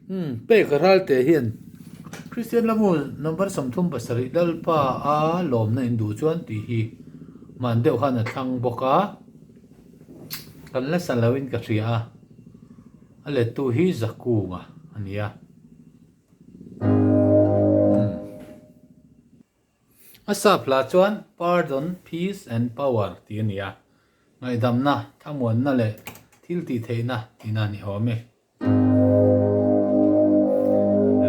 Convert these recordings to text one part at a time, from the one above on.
pe karal te hian Christian lamun number samthum pasari lalpa a lawmna in du chuan ti hi man deuh han a thlang boka kan la salawin ka thria a le tu hi zakunga ania asa pla chuan pardon peace and power ti ania ngai damna thamon na le thil ti theina ina ni home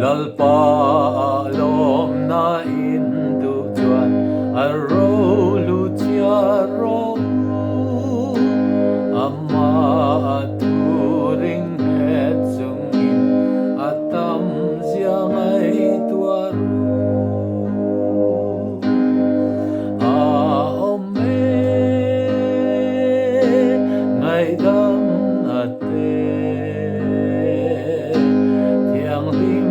Lalpaa lawmna in du chuan a ro lu chia ro amma aturing het chung in atam ziang ai tua a ome ngai dam ate thiang lim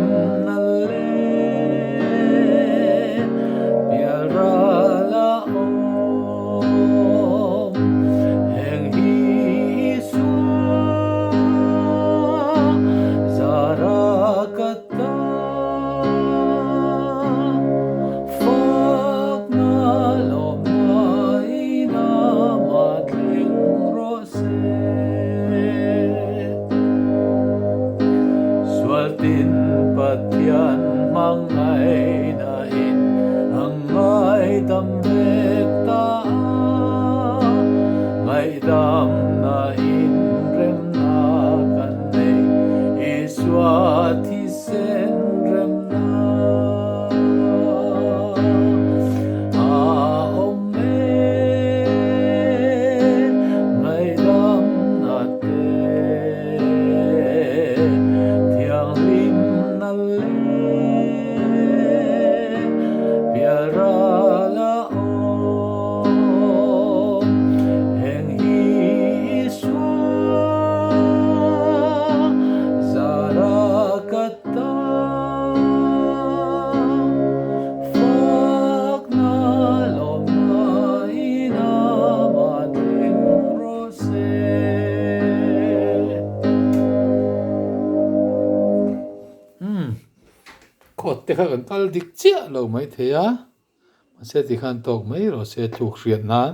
tin pathian mangai na in angai tam vek ta ngai dam na in rem na kan nei iswa thi sen rem na a ome ngai dam na te khot te kha kan tal dik chia lo mai the ya ma se ti khan tok mai ro se thuk hriat nan